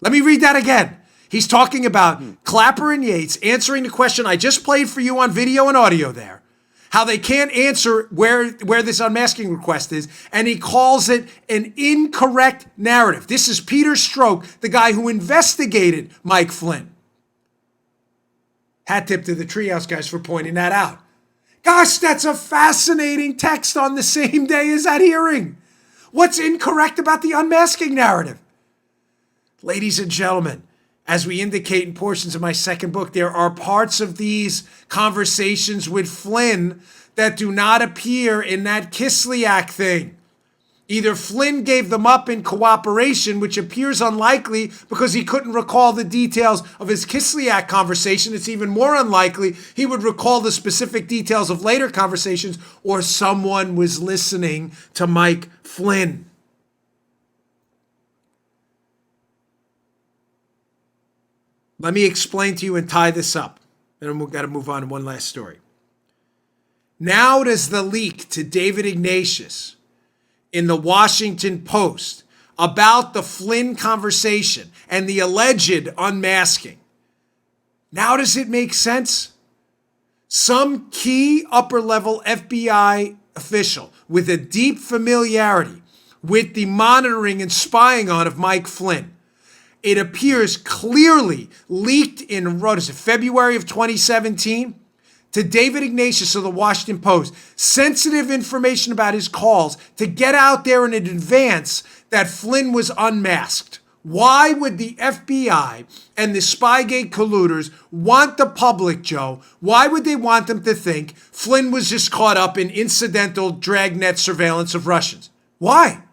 Let me read that again. He's talking about Clapper and Yates answering the question I just played for you on video and audio there. How they can't answer where this unmasking request is, and he calls it an incorrect narrative. This is Peter Strzok, the guy who investigated Mike Flynn. Hat tip to the treehouse guys for pointing that out. Gosh, that's a fascinating text on the same day as that hearing. What's incorrect about the unmasking narrative? Ladies and gentlemen, as we indicate in portions of my second book, there are parts of these conversations with Flynn that do not appear in that Kislyak thing. Either Flynn gave them up in cooperation, which appears unlikely because he couldn't recall the details of his Kislyak conversation. It's even more unlikely he would recall the specific details of later conversations, or someone was listening to Mike Flynn. Let me explain to you and tie this up. Then we've got to move on to one last story. Now does the leak to David Ignatius in the Washington Post about the Flynn conversation and the alleged unmasking. Now does it make sense? Some key upper-level FBI official with a deep familiarity with the monitoring and spying on of Mike Flynn, it appears clearly leaked in, February of 2017, to David Ignatius of the Washington Post, sensitive information about his calls to get out there in advance that Flynn was unmasked. Why would the FBI and the Spygate colluders want the public, Joe? Why would they want them to think Flynn was just caught up in incidental dragnet surveillance of Russians? Why?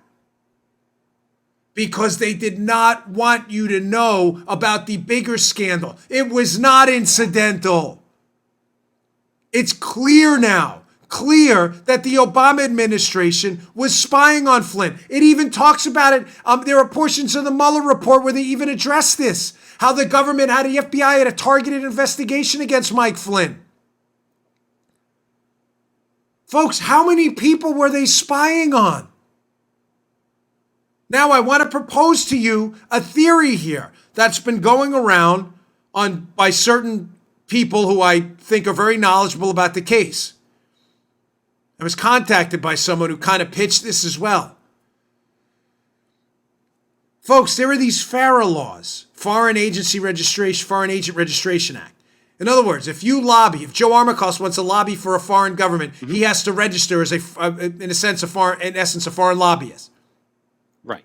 Because they did not want you to know about the bigger scandal. It was not incidental. It's clear now, that the Obama administration was spying on Flynn. It even talks about it. There are portions of the Mueller report where they even address this, how the government had the FBI had a targeted investigation against Mike Flynn. Folks, how many people were they spying on? Now, I want to propose to you a theory here that's been going around by certain people who I think are very knowledgeable about the case. I was contacted by someone who kind of pitched this as well. Folks, there are these FARA laws, Foreign Agent Registration Act. In other words, if Joe Armacost wants to lobby for a foreign government, he has to register as a foreign lobbyist. Right.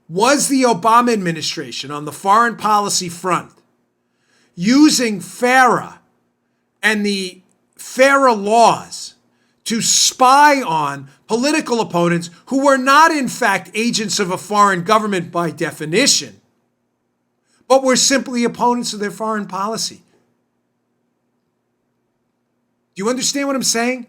Was the Obama administration on the foreign policy front using FARA and the FARA laws to spy on political opponents who were not, in fact, agents of a foreign government by definition, but were simply opponents of their foreign policy? Do you understand what I'm saying?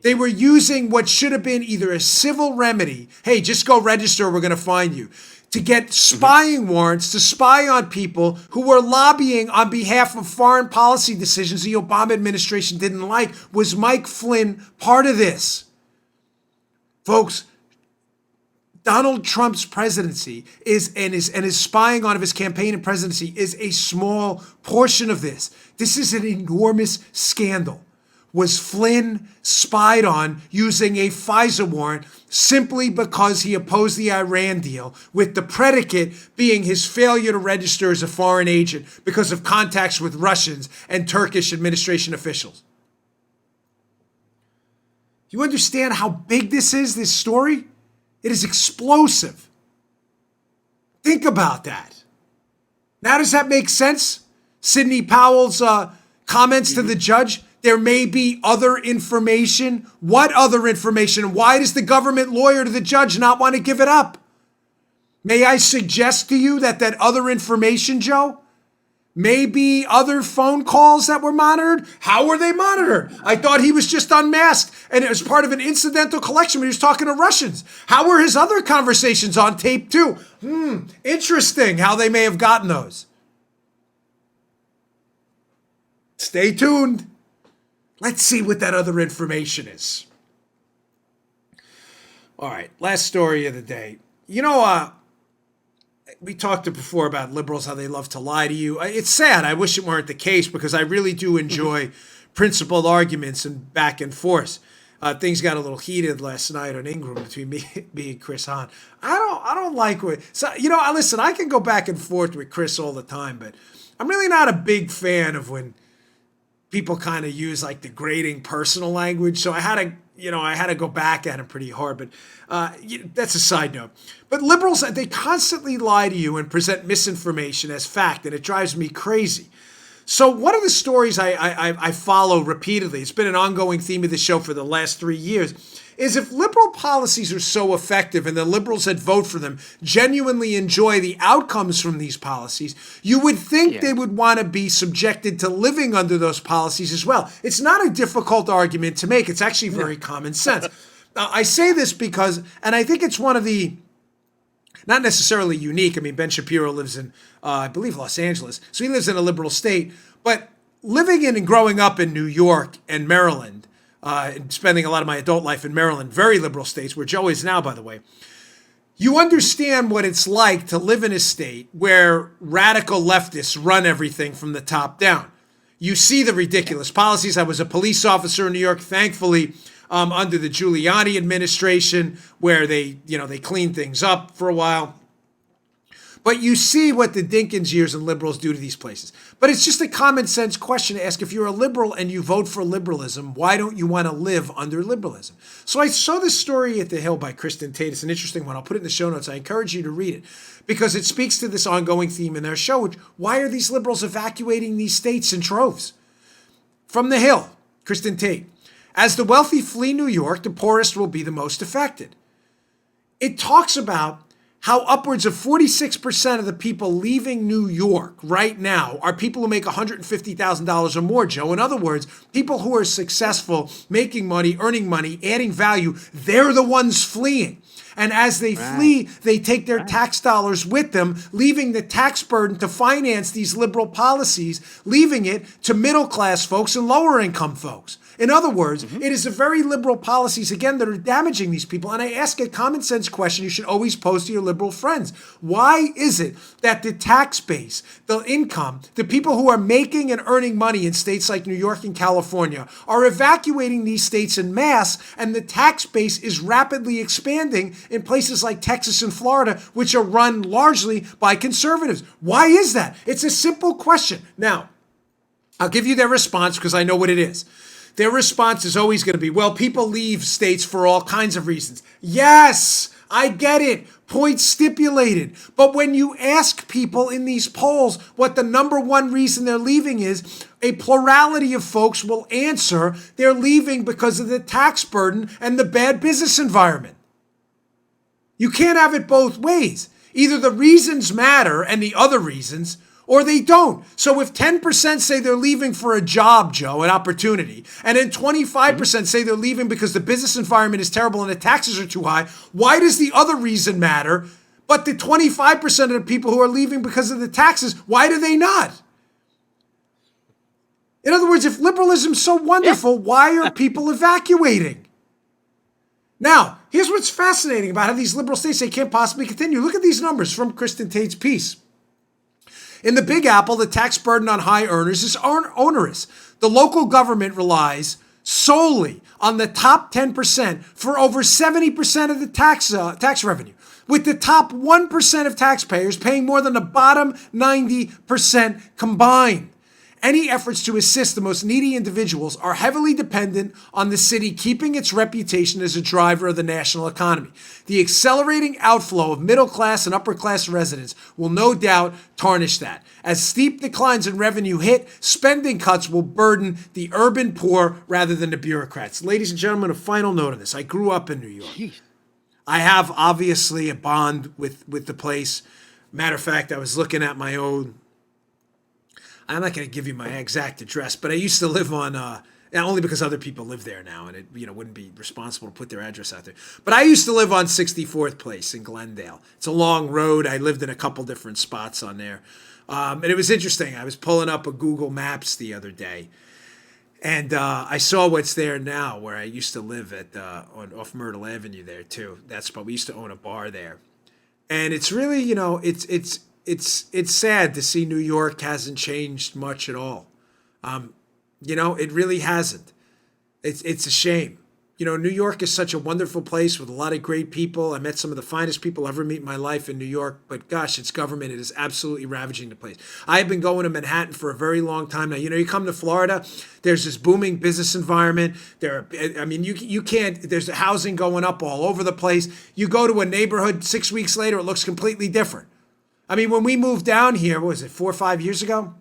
They were using what should have been either a civil remedy, hey, just go register, we're going to find you, to get spying warrants to spy on people who were lobbying on behalf of foreign policy decisions the Obama administration didn't like. Was Mike Flynn part of this? Folks, Donald Trump's presidency is his spying on of his campaign and presidency is a small portion of this. This is an enormous scandal. Was Flynn spied on using a FISA warrant simply because he opposed the Iran deal, with the predicate being his failure to register as a foreign agent because of contacts with Russians and Turkish administration officials? Do you understand how big this story? It is explosive. Think about that. Now, does that make sense? Sidney Powell's comments to the judge. There may be other information. What other information? Why does the government lawyer to the judge not want to give it up? May I suggest to you that other information, Joe, may be other phone calls that were monitored? How were they monitored? I thought he was just unmasked and it was part of an incidental collection when he was talking to Russians. How were his other conversations on tape too? Interesting how they may have gotten those. Stay tuned. Let's see what that other information is. All right, last story of the day. You know, we talked before about liberals, how they love to lie to you. It's sad. I wish it weren't the case because I really do enjoy principled arguments and back and forth. Things got a little heated last night on Ingram between me and Chris Hahn. I don't like what. So, listen, I can go back and forth with Chris all the time, but I'm really not a big fan of when people kind of use like degrading personal language. So I had to go back at him pretty hard, but that's a side note. But liberals, they constantly lie to you and present misinformation as fact, and it drives me crazy. So one of the stories I follow repeatedly, it's been an ongoing theme of the show for the last 3 years, is if liberal policies are so effective and the liberals that vote for them genuinely enjoy the outcomes from these policies, you would think they would want to be subjected to living under those policies as well. It's not a difficult argument to make. It's actually very common sense. I say this because, and I think it's one of the, not necessarily unique. I mean, Ben Shapiro lives in, I believe, Los Angeles. So he lives in a liberal state. But living in and growing up in New York and Maryland, and spending a lot of my adult life in Maryland, very liberal states, where Joe is now, by the way, you understand what it's like to live in a state where radical leftists run everything from the top down. You see the ridiculous policies. I was a police officer in New York, thankfully, under the Giuliani administration, where they cleaned things up for a while. But you see what the Dinkins years and liberals do to these places. But it's just a common sense question to ask, if you're a liberal and you vote for liberalism, why don't you want to live under liberalism? So I saw this story at The Hill by Kristen Tate. It's an interesting one. I'll put it in the show notes. I encourage you to read it because it speaks to this ongoing theme in their show, which, why are these liberals evacuating these states in troves? From The Hill, Kristen Tate. As the wealthy flee New York, the poorest will be the most affected. It talks about how upwards of 46% of the people leaving New York right now are people who make $150,000 or more, Joe. In other words, people who are successful, making money, earning money, adding value, they're the ones fleeing. And as they flee, they take their tax dollars with them, leaving the tax burden to finance these liberal policies, leaving it to middle-class folks and lower-income folks. In other words, it is a very liberal policies, again, that are damaging these people. And I ask a common sense question you should always pose to your liberal friends. Why is it that the tax base, the income, the people who are making and earning money in states like New York and California are evacuating these states en masse, and the tax base is rapidly expanding in places like Texas and Florida, which are run largely by conservatives? Why is that? It's a simple question. Now, I'll give you their response because I know what it is. Their response is always going to be, well, people leave states for all kinds of reasons. Yes, I get it. Point stipulated. But when you ask people in these polls what the number one reason they're leaving is, a plurality of folks will answer they're leaving because of the tax burden and the bad business environment. You can't have it both ways. Either the reasons matter and the other reasons, or they don't. So if 10% say they're leaving for a job, Joe, an opportunity, and then 25% say they're leaving because the business environment is terrible and the taxes are too high, why does the other reason matter? But the 25% of the people who are leaving because of the taxes, why do they not? In other words, if liberalism's so wonderful, why are people evacuating? Now, here's what's fascinating about how these liberal states, they can't possibly continue. Look at these numbers from Kristen Tate's piece. In the Big Apple, the tax burden on high earners is onerous. The local government relies solely on the top 10% for over 70% of the tax revenue, with the top 1% of taxpayers paying more than the bottom 90% combined. Any efforts to assist the most needy individuals are heavily dependent on the city keeping its reputation as a driver of the national economy. The accelerating outflow of middle-class and upper-class residents will no doubt tarnish that. As steep declines in revenue hit, spending cuts will burden the urban poor rather than the bureaucrats. Ladies and gentlemen, a final note on this. I grew up in New York. I have obviously a bond with the place. Matter of fact, I was looking at my own. I'm not going to give you my exact address, but I used to live on, only because other people live there now, and it wouldn't be responsible to put their address out there. But I used to live on 64th Place in Glendale. It's a long road. I lived in a couple different spots on there. And it was interesting. I was pulling up a Google Maps the other day, and I saw what's there now, where I used to live at off Myrtle Avenue there too. That's spot. We used to own a bar there, and it's really, it's sad to see New York hasn't changed much at all. It really hasn't. It's a shame. New York is such a wonderful place with a lot of great people. I met some of the finest people I'll ever meet in my life in New York, but gosh, its government, it is absolutely ravaging the place. I have been going to Manhattan for a very long time now. You come to Florida, there's this booming business environment. You can't, there's housing going up all over the place. You go to a neighborhood 6 weeks later, it looks completely different. When we moved down here, what was it, 4 or 5 years ago?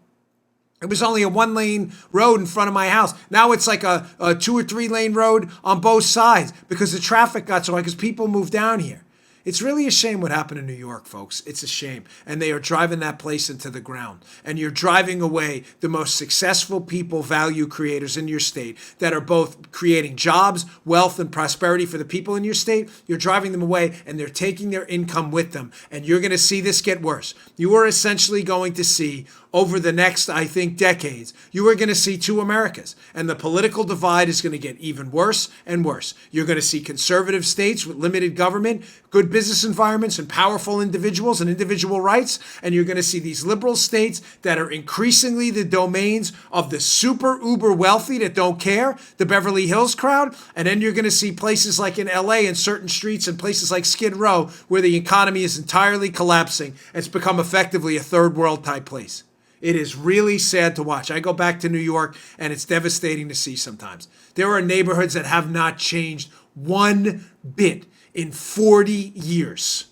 It was only a 1-lane road in front of my house. Now it's like a 2 or 3 lane road on both sides because the traffic got so high because people moved down here. It's really a shame what happened in New York, folks. It's a shame. And they are driving that place into the ground. And you're driving away the most successful people, value creators in your state that are both creating jobs, wealth, and prosperity for the people in your state. You're driving them away and they're taking their income with them. And you're going to see this get worse. You are essentially going to see over the next, I think, decades, you are going to see 2 Americas. And the political divide is going to get even worse and worse. You're going to see conservative states with limited government, good business environments, and powerful individuals and individual rights. And you're going to see these liberal states that are increasingly the domains of the super uber wealthy that don't care, the Beverly Hills crowd. And then you're going to see places like in LA and certain streets and places like Skid Row where the economy is entirely collapsing. It's become effectively a third world type place. It is really sad to watch. I go back to New York, and it's devastating to see sometimes. There are neighborhoods that have not changed one bit in 40 years.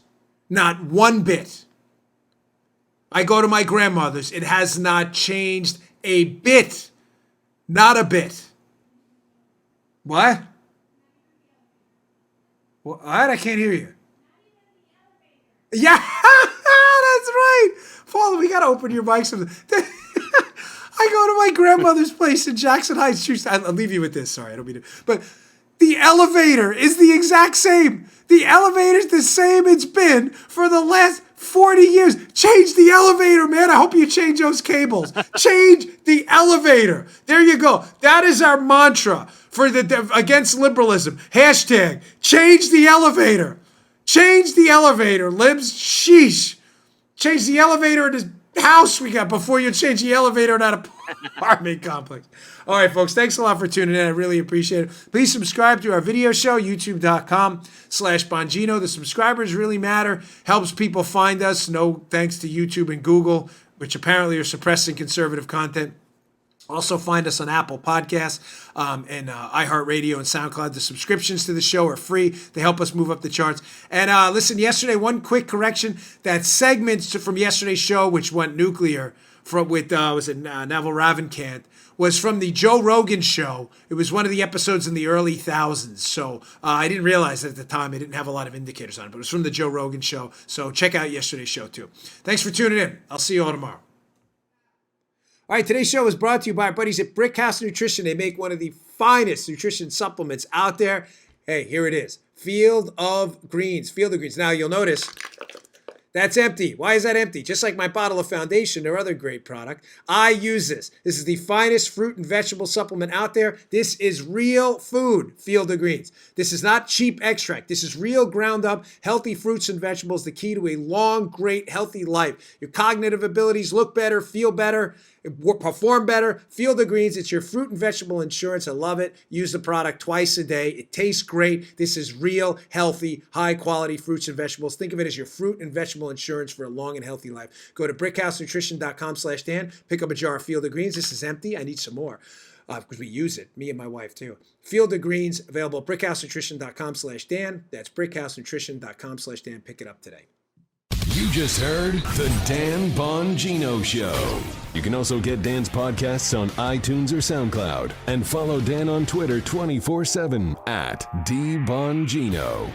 Not one bit. I go to my grandmother's. It has not changed a bit. Not a bit. What? What? I can't hear you. Yeah, that's right. Paul, we got to open your mics. I go to my grandmother's place in Jackson Heights. I'll leave you with this. Sorry, I don't mean to. But the elevator is the exact same. The elevator's the same it's been for the last 40 years. Change the elevator, man. I hope you change those cables. Change the elevator. There you go. That is our mantra for against liberalism. Hashtag change the elevator. Change the elevator, libs. Sheesh. Change the elevator in this house we got before you change the elevator in that apartment complex. All right, folks, thanks a lot for tuning in. I really appreciate it. Please subscribe to our video show, youtube.com/Bongino. The subscribers really matter. Helps people find us. No thanks to YouTube and Google, which apparently are suppressing conservative content. Also find us on Apple Podcasts and iHeartRadio and SoundCloud. The subscriptions to the show are free. They help us move up the charts. And listen, yesterday, one quick correction. That segment from yesterday's show, which went nuclear with Neville Ravikant, was from the Joe Rogan show. It was one of the episodes in the early thousands. So I didn't realize at the time. I didn't have a lot of indicators on it, but it was from the Joe Rogan show. So check out yesterday's show, too. Thanks for tuning in. I'll see you all tomorrow. All right, today's show is brought to you by our buddies at Brickhouse Nutrition. They make one of the finest nutrition supplements out there. Hey, here it is. Field of Greens. Field of Greens. Now, you'll notice that's empty. Why is that empty? Just like my bottle of Foundation or other great product, I use this. This is the finest fruit and vegetable supplement out there. This is real food, Field of Greens. This is not cheap extract. This is real ground up, healthy fruits and vegetables, the key to a long, great, healthy life. Your cognitive abilities look better, feel better, perform better. Field of Greens, it's your fruit and vegetable insurance. I love it. Use the product twice a day. It tastes great. This is real, healthy, high quality fruits and vegetables. Think of it as your fruit and vegetable insurance for a long and healthy life. Go to brickhousenutrition.com/Dan. Pick up a jar of Field of Greens. This is empty. I need some more because we use it, me and my wife too. Field of Greens, available at brickhousenutrition.com/Dan. That's brickhousenutrition.com/Dan. Pick it up today. You just heard The Dan Bongino Show. You can also get Dan's podcasts on iTunes or SoundCloud. And follow Dan on Twitter 24/7 @DBongino.